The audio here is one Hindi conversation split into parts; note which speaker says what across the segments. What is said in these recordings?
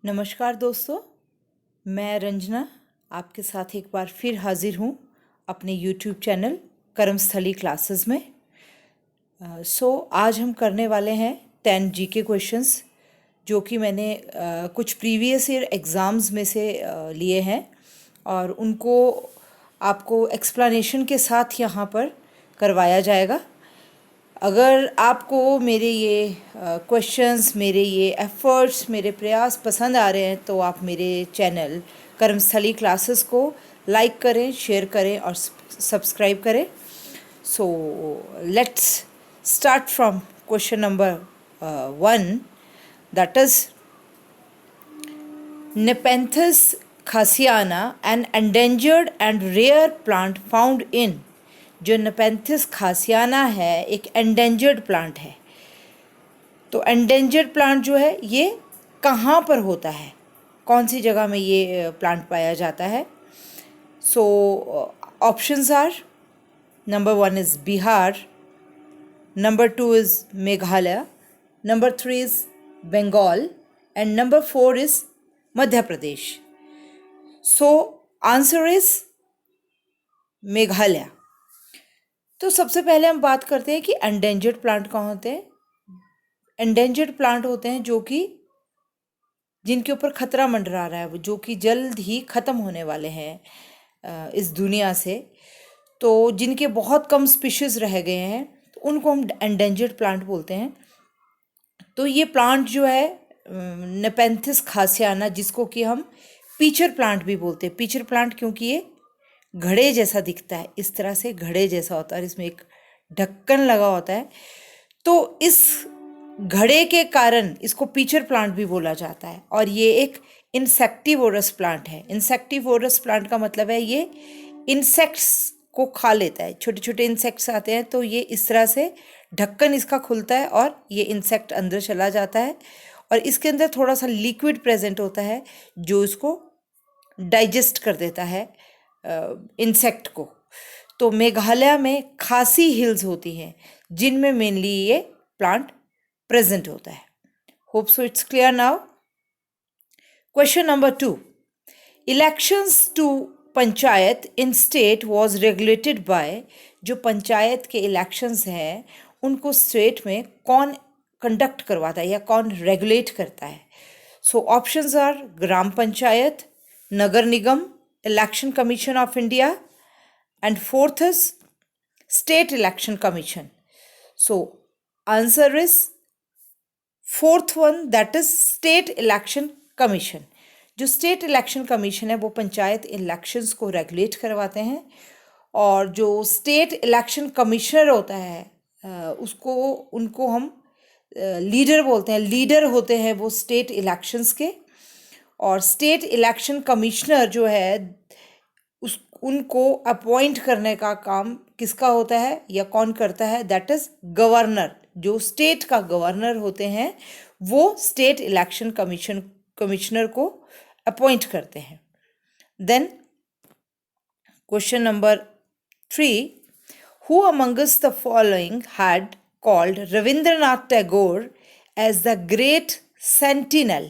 Speaker 1: नमस्कार दोस्तों, मैं रंजना आपके साथ एक बार फिर हाजिर हूँ अपने यूट्यूब चैनल कर्मस्थली क्लासेस में। आज हम करने वाले हैं 10 जीके क्वेश्चंस जो कि मैंने कुछ प्रीवियस ईयर एग्ज़ाम्स में से लिए हैं और उनको आपको एक्सप्लेनेशन के साथ यहाँ पर करवाया जाएगा। अगर आपको मेरे ये क्वेश्चंस, मेरे ये एफ़र्ट्स, मेरे प्रयास पसंद आ रहे हैं तो आप मेरे चैनल कर्मस्थली क्लासेस को लाइक करें, शेयर करें और सब्सक्राइब करें। So let's start from question number 1, that is Nepenthes khasiana, an endangered and rare plant found in। जो नेपेंथिस खासियाना है एक एंडेंजर्ड प्लांट है। तो एंडेंजर्ड प्लांट जो है ये कहाँ पर होता है, कौन सी जगह में ये प्लांट पाया जाता है? So options are, number 1 is Bihar, number 2 is Meghalaya, number 3 is Bengal and number 4 is Madhya Pradesh. So answer is Meghalaya. तो सबसे पहले हम बात करते हैं कि एंडेंजर्ड प्लांट कहाँ होते हैं। एंडेंजर्ड प्लांट होते हैं जो कि जिनके ऊपर खतरा मंडरा रहा है, जो कि जल्द ही ख़त्म होने वाले हैं इस दुनिया से। तो जिनके बहुत कम स्पीशीज़ रह गए हैं तो उनको हम एंडेंजर्ड प्लांट बोलते हैं। तो ये प्लांट जो है नेपेंथिस खासियाना, जिसको कि हम पीचर प्लांट भी बोलते हैं। पीचर प्लांट क्योंकि ये घड़े जैसा दिखता है, इस तरह से घड़े जैसा होता है, इसमें एक ढक्कन लगा होता है। तो इस घड़े के कारण इसको पीचर प्लांट भी बोला जाता है। और ये एक इंसेक्टिवोरस प्लांट है। इंसेक्टिवोरस प्लांट का मतलब है ये इंसेक्ट्स को खा लेता है। छोटे छोटे इंसेक्ट्स आते हैं तो ये इस तरह से ढक्कन इसका खुलता है और ये इंसेक्ट अंदर चला जाता है और इसके अंदर थोड़ा सा लिक्विड प्रेजेंट होता है जो इसको डाइजेस्ट कर देता है इंसेक्ट को। तो मेघालय में खासी हिल्स होती हैं जिनमें मेनली ये प्लांट प्रेजेंट होता है। Hope so it's clear now. Question number 2, elections to panchayat in state was regulated by. जो पंचायत के इलेक्शंस हैं उनको स्टेट में कौन कंडक्ट करवाता है या कौन रेगुलेट करता है? So options are gram panchayat, Nagar Nigam, election commission of India and fourth is state election commission. So answer is fourth one, that is state election commission. जो स्टेट इलेक्शन कमीशन है वो पंचायत इलेक्शंस को रेगुलेट करवाते हैं और जो स्टेट इलेक्शन कमिश्नर होता है उनको हम लीडर बोलते हैं। लीडर होते हैं वो स्टेट इलेक्शंस के। और स्टेट इलेक्शन कमिश्नर जो है उनको अपॉइंट करने का काम किसका होता है या कौन करता है? That is governor. जो स्टेट का गवर्नर होते हैं वो स्टेट इलेक्शन कमिश्नर को अपॉइंट करते हैं। Then question number 3, who amongst the following had called Rabindranath Tagore as the Great Sentinel।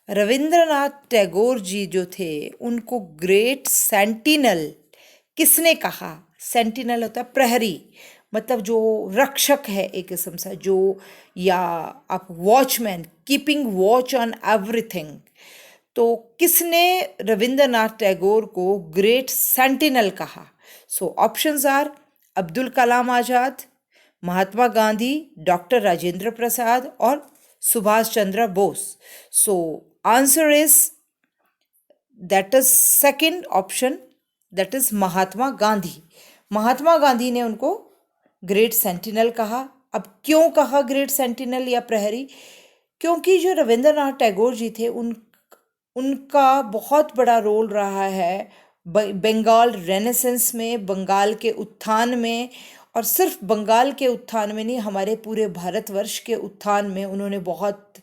Speaker 1: Rabindranath Tagore ji जो थे उनको ग्रेट सेंटिनल किसने कहा? सेंटिनल होता है प्रहरी, मतलब जो रक्षक है एक किस्म से, जो या आप watchman, keeping watch on everything. तो किसने रविंद्रनाथ टैगोर को ग्रेट सेंटिनल कहा? So options are Abdul Kalam Azad, Mahatma Gandhi, doctor Rajendra Prasad और Subhash Chandra Bose. So answer is that is second option, that is Mahatma Gandhi. Mahatma Gandhi ने उनको ग्रेट सेंटिनल कहा। अब क्यों कहा ग्रेट सेंटिनल या प्रहरी? क्योंकि जो रविंद्रनाथ टैगोर जी थे उनका बहुत बड़ा रोल रहा है बंगाल रेनेसेंस में, बंगाल के उत्थान में। और सिर्फ बंगाल के उत्थान में नहीं, हमारे पूरे भारतवर्ष के उत्थान में उन्होंने बहुत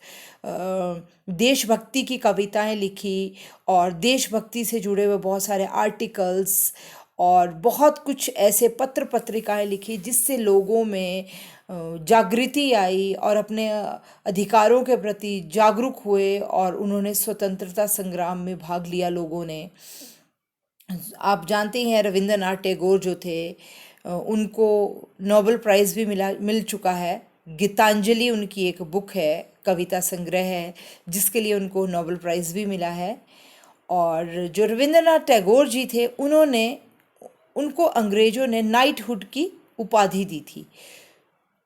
Speaker 1: देशभक्ति की कविताएं लिखी और देशभक्ति से जुड़े हुए बहुत सारे आर्टिकल्स और बहुत कुछ ऐसे पत्र पत्रिकाएं लिखी जिससे लोगों में जागृति आई और अपने अधिकारों के प्रति जागरूक हुए और उन्होंने स्वतंत्रता संग्राम में भाग लिया लोगों ने। आप जानते ही हैं रविंद्रनाथ टैगोर जो थे उनको नोबेल प्राइज़ भी मिल चुका है। गीतांजलि उनकी एक बुक है, कविता संग्रह है, जिसके लिए उनको नोबेल प्राइज़ भी मिला है। और जो रविंद्रनाथ टैगोर जी थे उनको अंग्रेज़ों ने नाइटहुड की उपाधि दी थी।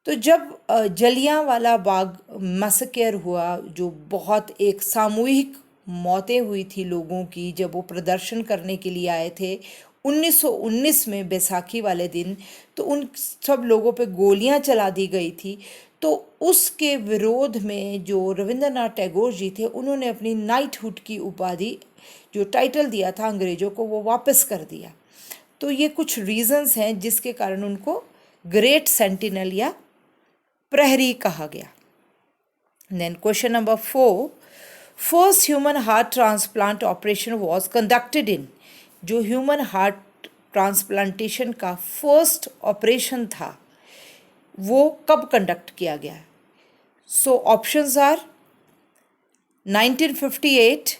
Speaker 1: तो जब जलियांवाला बाग मैसेकर हुआ, जो बहुत एक सामूहिक मौतें हुई थी लोगों की, जब वो प्रदर्शन करने के लिए आए थे 1919 में बैसाखी वाले दिन, तो उन सब लोगों पे गोलियां चला दी गई थी। तो उसके विरोध में जो रविंद्रनाथ टैगोर जी थे उन्होंने अपनी नाइटहुड की उपाधि, जो टाइटल दिया था अंग्रेज़ों को, वो वापस कर दिया। तो ये कुछ रीजंस हैं जिसके कारण उनको ग्रेट सेंटिनल या प्रहरी कहा गया। Then question number 4, first human heart transplant operation was conducted in. जो ह्यूमन हार्ट ट्रांसप्लांटेशन का फर्स्ट ऑपरेशन था वो कब कंडक्ट किया गया? So options are 1958,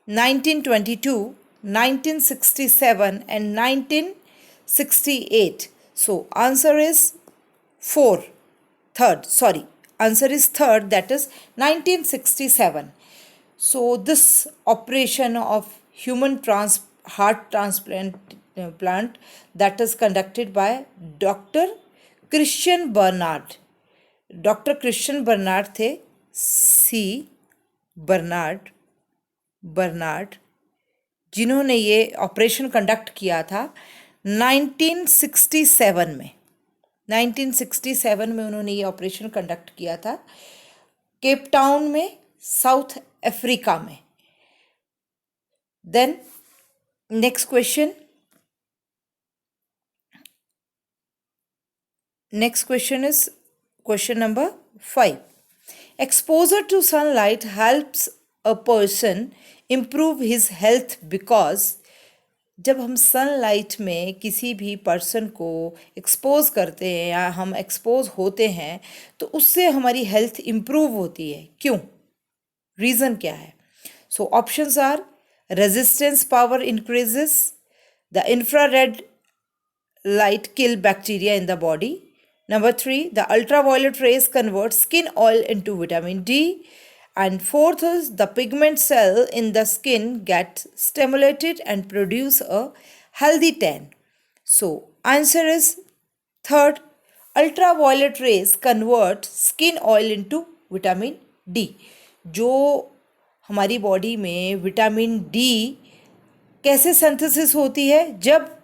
Speaker 1: 1922, 1967 and 1968. So answer is 4. Answer is third, that is 1967. So this operation of human heart transplant that is conducted by Dr. Christian Barnard. Dr. Christian Barnard थे, C. बर्नार्ड, जिन्होंने ये ऑपरेशन कंडक्ट किया था 1967 में। 1967 में उन्होंने ये ऑपरेशन कंडक्ट किया था केप टाउन में, साउथ अफ्रीका में। Then next question is question number 5. Exposure to sunlight helps a person improve his health because जब हम सनलाइट में किसी भी पर्सन को एक्सपोज करते हैं या हम एक्सपोज होते हैं तो उससे हमारी हेल्थ इम्प्रूव होती है। क्यों? रीज़न क्या है? So options are resistance power increases, the infrared light kill bacteria in the body. Number 3, the ultraviolet rays convert skin oil into vitamin D. And fourth is the pigment cell in the skin get stimulated and produce a healthy tan. So answer is third, ultraviolet rays convert skin oil into vitamin D. जो हमारी बॉडी में विटामिन डी कैसे सिंथेसिस होती है? जब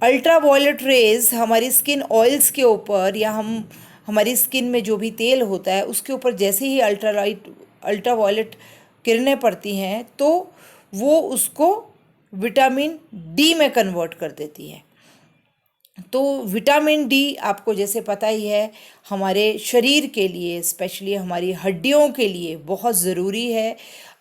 Speaker 1: अल्ट्रावायलेट रेज हमारी स्किन ऑयल्स के ऊपर या हमारी स्किन में जो भी तेल होता है उसके ऊपर जैसे ही अल्ट्रावायलेट किरणें पड़ती हैं तो वो उसको विटामिन डी में कन्वर्ट कर देती है। तो विटामिन डी आपको जैसे पता ही है हमारे शरीर के लिए, स्पेशली हमारी हड्डियों के लिए बहुत ज़रूरी है।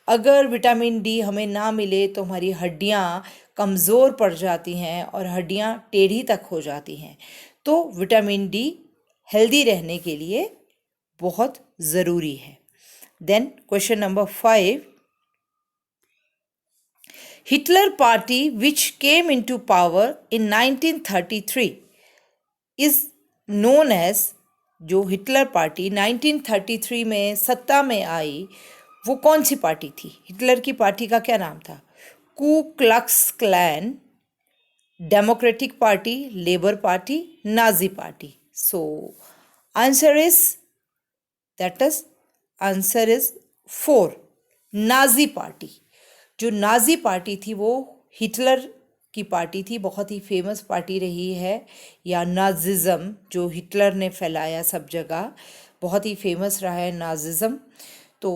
Speaker 1: अगर विटामिन डी हमें ना मिले तो हमारी हड्डियाँ कमज़ोर पड़ जाती हैं और हड्डियाँ टेढ़ी तक हो जाती हैं। तो विटामिन डी हेल्दी रहने के लिए बहुत ज़रूरी है। Then question number 5, Hitler party which came into power in 1933 is known as, जो हिटलर पार्टी 1933 में सत्ता में आई वो कौन सी पार्टी थी? हिटलर की पार्टी का क्या नाम था? Ku Klux Klan, Democratic Party, Labour Party, Nazi Party. So answer is 4, Nazi party. जो नाजी पार्टी थी वो हिटलर की पार्टी थी, बहुत ही फेमस पार्टी रही है, या नाजिज़म जो हिटलर ने फैलाया सब जगह, बहुत ही फेमस रहा है नाजिज़म। तो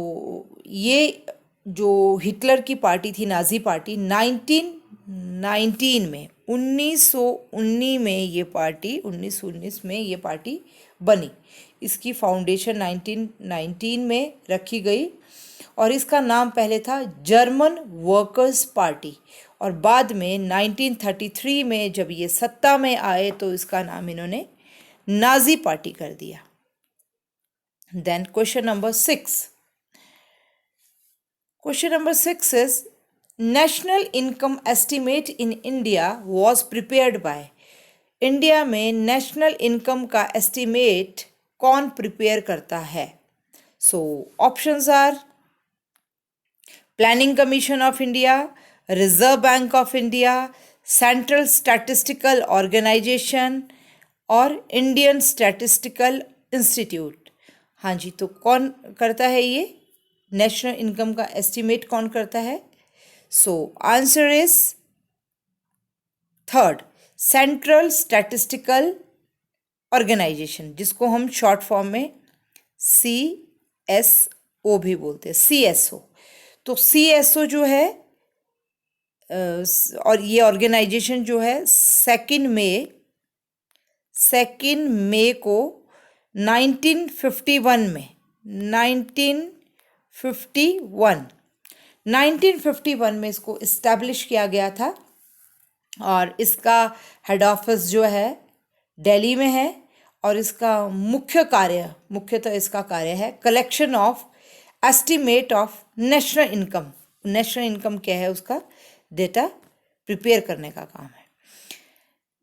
Speaker 1: ये जो हिटलर की पार्टी थी नाजी पार्टी 1919 में 1919 में ये पार्टी 1919 में ये पार्टी बनी। इसकी फाउंडेशन 1919 में रखी गई और इसका नाम पहले था जर्मन वर्कर्स पार्टी और बाद में 1933 में जब ये सत्ता में आए तो इसका नाम इन्होंने नाजी पार्टी कर दिया। Then question number 6. Question number 6 is national income estimate in India was prepared by. India में नेशनल इनकम का एस्टिमेट कौन प्रिपेयर करता है? So options are planning commission of India, Reserve Bank of India, central statistical organization और इंडियन स्टैटिस्टिकल इंस्टीट्यूट। हाँ जी, तो कौन करता है ये नेशनल इनकम का एस्टिमेट कौन करता है? So answer is third, central statistical organization, जिसको हम शॉर्ट फॉर्म में CSO भी बोलते हैं, CSO। तो CSO जो है और ये ऑर्गेनाइजेशन जो है 2 मई को 1951 में इसको इस्टेब्लिश किया गया था और इसका हेड ऑफिस जो है दिल्ली में है और इसका मुख्यतः इसका कार्य है collection of estimate of national income. National income क्या है, उसका डेटा प्रिपेयर करने का काम है।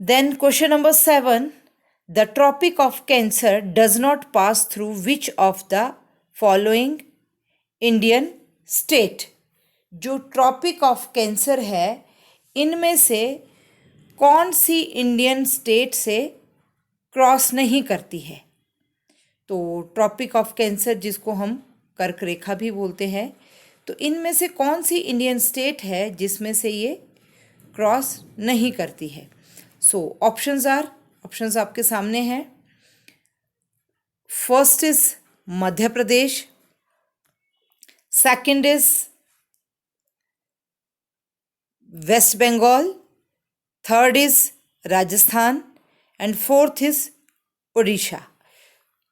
Speaker 1: Then question number 7, the Tropic of Cancer does not pass through which of the following Indian state. जो ट्रॉपिक ऑफ कैंसर है इनमें से कौन सी इंडियन स्टेट से क्रॉस नहीं करती है? तो ट्रॉपिक ऑफ कैंसर जिसको हम कर्क रेखा भी बोलते हैं, तो इनमें से कौन सी इंडियन स्टेट है जिसमें से ये क्रॉस नहीं करती है? सो ऑप्शंस आपके सामने हैं। First is Madhya Pradesh, second is West Bengal, third is Rajasthan and fourth is Orissa.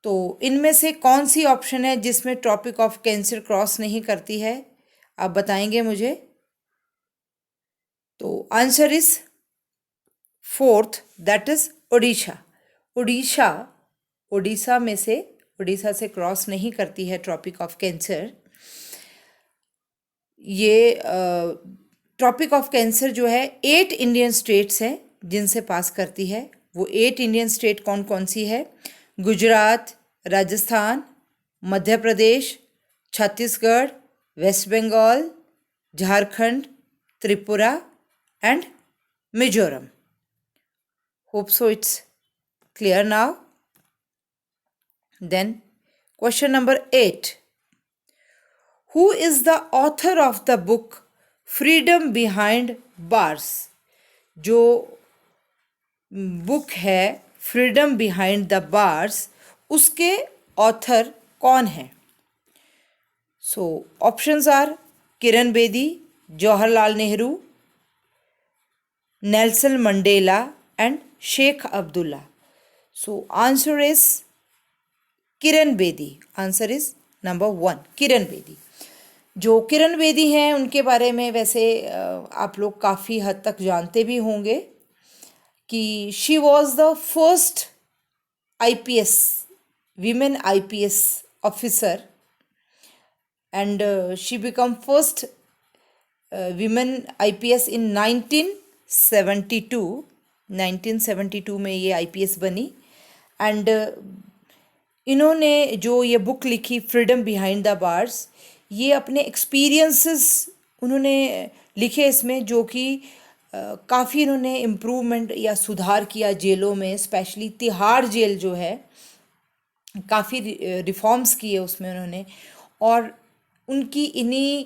Speaker 1: तो इनमें से कौन सी ऑप्शन है जिसमें ट्रॉपिक ऑफ कैंसर क्रॉस नहीं करती है, आप बताएंगे मुझे। तो answer is fourth, that is Orissa. Orissa से क्रॉस नहीं करती है ट्रॉपिक ऑफ कैंसर। ये ट्रॉपिक ऑफ कैंसर जो है 8 इंडियन स्टेट्स हैं जिनसे पास करती है। वो 8 इंडियन स्टेट कौन कौन सी है? Gujarat, Rajasthan, Madhya Pradesh, Chhattisgarh, West Bengal, Jharkhand, Tripura and Mizoram. Hope so it's clear now. Then question number 8, who is the author of the book Freedom Behind Bars. जो बुक है फ्रीडम बिहाइंड द बार्स, उसके ऑथर कौन है? So options are Kiran Bedi, Jawaharlal Nehru, Nelson Mandela and Sheikh Abdullah. So answer is Kiran Bedi. Answer is number 1, Kiran Bedi. जो किरण बेदी हैं उनके बारे में वैसे आप लोग काफ़ी हद तक जानते भी होंगे कि she was the first IPS women IPS officer and she became first women IPS in 1972 में ये IPS बनी। एंड इन्होंने जो ये बुक लिखी फ्रीडम बिहाइंड द बार्स, ये अपने एक्सपीरियंसेस उन्होंने लिखे इसमें, जो कि काफ़ी इन्होंने इम्प्रूवमेंट या सुधार किया जेलों में। स्पेशली तिहाड़ जेल जो है, काफ़ी रिफॉर्म्स किए उसमें उन्होंने। और उनकी इन्हीं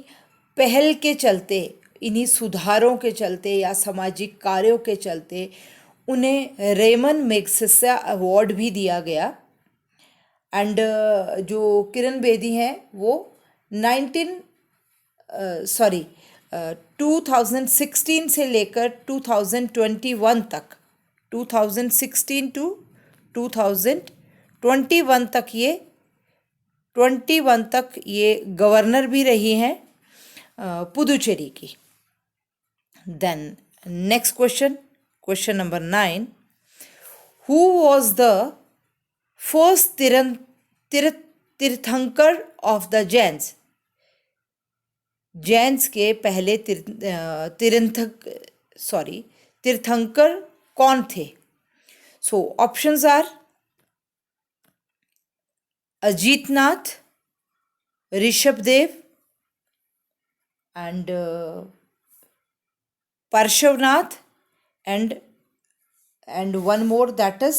Speaker 1: पहल के चलते, इन्हीं सुधारों के चलते या सामाजिक कार्यों के चलते उन्हें रेमन मैग्सेसे अवार्ड भी दिया गया। एंड जो किरण बेदी हैं वो 2016 से लेकर 2021 तक, 2016 टू 2021 तक ये गवर्नर भी रही हैं पुदुचेरी की। Then next question number 9, who was the first Tirthankara of the Jains, Jains के पहले तीर्थंकर कौन थे? So options are Ajitnath, Rishabhdev and Parshvanath and one more, that is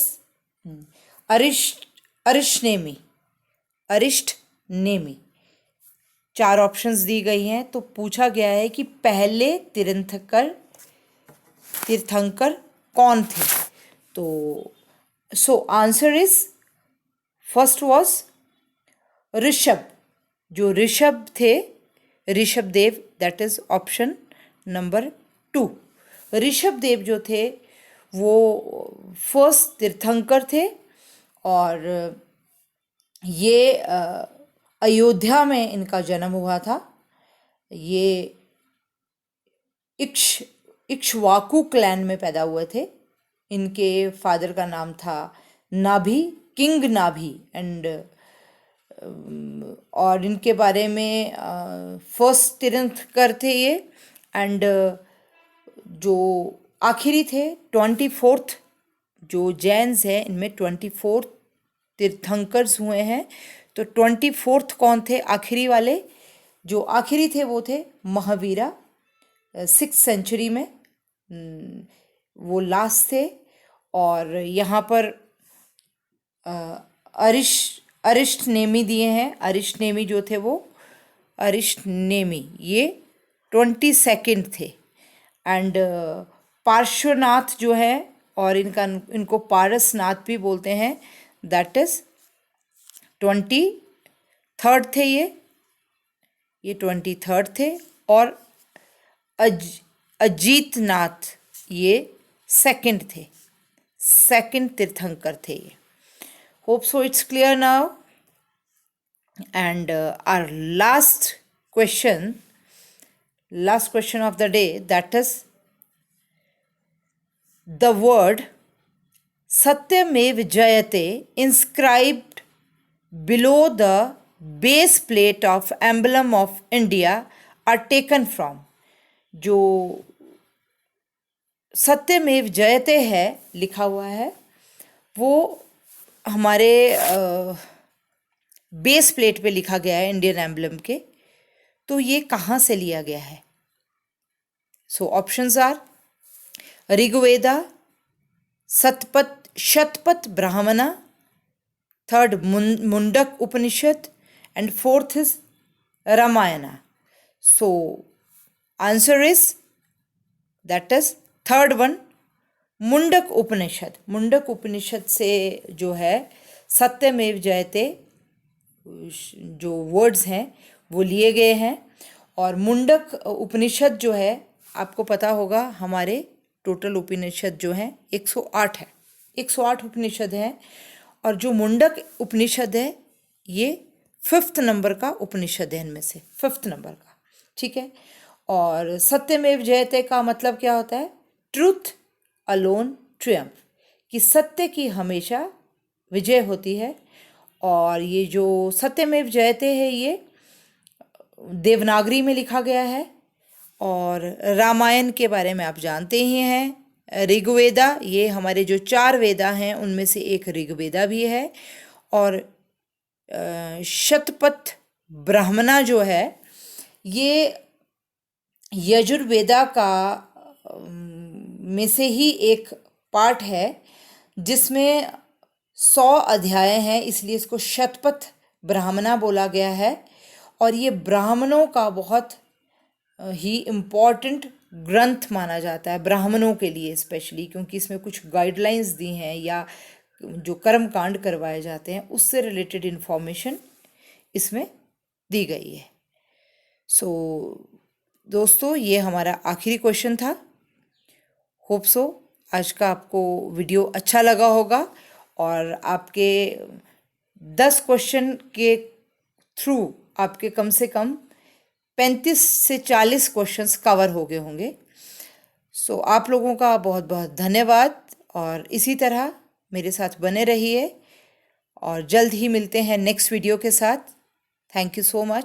Speaker 1: Arishtanemi, Arishtanemi. 4 options दी गई हैं। तो पूछा गया है कि पहले तीर्थंकर कौन थे? तो सो answer is first was Rishabh, जो ऋषभ थे, Rishabhdev, that is option number 2। Rishabhdev जो थे वो फर्स्ट तीर्थंकर थे और ये अयोध्या में इनका जन्म हुआ था। ये इक्ष्वाकु क्लैन में पैदा हुए थे। इनके फादर का नाम था नाभि, किंग नाभि, एंड और इनके बारे में फर्स्ट तीर्थंकर थे ये। एंड जो आखिरी थे 24th, जो जैन्स हैं इनमें 24 तीर्थंकर्स हुए हैं। तो 24th कौन थे आखिरी वाले? जो आखिरी थे वो थे महावीरा, 6th सेंचुरी में वो लास्ट थे। और यहाँ पर अरिष्टनेमी दिए हैं। अरिष्टनेमी जो थे वो अरिष्टनेमी ये 22nd थे। एंड पार्श्वनाथ जो है, और इनको पारसनाथ भी बोलते हैं, दैट इज 23rd थे ये 23rd थे। और अजीतनाथ ये 2nd थे, 2nd तीर्थंकर थे ये। Hope so it's clear now. And our last question of the day, that is the word Satyamev Jayate inscribed below the base plate of emblem of India are taken from। जो सत्यमेव जयते है लिखा हुआ है वो हमारे बेस प्लेट पे लिखा गया है इंडियन एम्बलम के। तो ये कहाँ से लिया गया है? So options are Rigveda, Shatapatha Brahmana, 3rd Mundaka Upanishad, and 4th is Ramayana. So answer is that is 3rd one, Mundaka Upanishad. Mundaka Upanishad से जो है सत्यमेव जयते जो वर्ड्स हैं वो लिए गए हैं। और मुंडक उपनिषद जो है, आपको पता होगा हमारे टोटल उपनिषद जो हैं 108 है, 108 उपनिषद हैं। और जो मुंडक उपनिषद है ये 5th नंबर का उपनिषद है, इनमें से 5th नंबर का, ठीक है। और सत्यमेव जयते का मतलब क्या होता है? ट्रूथ अलोन ट्रियम्फ, कि सत्य की हमेशा विजय होती है। और ये जो सत्यमेव जयते है ये देवनागरी में लिखा गया है। और रामायण के बारे में आप जानते ही हैं। ऋग्वेदा, ये हमारे जो 4 वेदा हैं उनमें से एक ऋग्वेदा भी है। और शतपथ ब्राह्मणा जो है ये यजुर्वेदा का में से ही एक पार्ट है जिसमें 100 अध्याय हैं, इसलिए इसको शतपथ ब्राह्मणा बोला गया है। और ये ब्राह्मणों का बहुत ही इम्पॉर्टेंट ग्रंथ माना जाता है, ब्राह्मणों के लिए स्पेशली, क्योंकि इसमें कुछ गाइडलाइंस दी हैं या जो कर्म कांड करवाए जाते हैं उससे रिलेटेड इन्फॉर्मेशन इसमें दी गई है। सो दोस्तों, ये हमारा आखिरी क्वेश्चन था। होप सो आज का आपको वीडियो अच्छा लगा होगा और आपके 10 क्वेश्चन के थ्रू आपके कम से कम 35 से 40 क्वेश्चंस कवर हो गए होंगे। सो आप लोगों का बहुत बहुत धन्यवाद और इसी तरह मेरे साथ बने रहिए और जल्द ही मिलते हैं नेक्स्ट वीडियो के साथ। Thank you so much.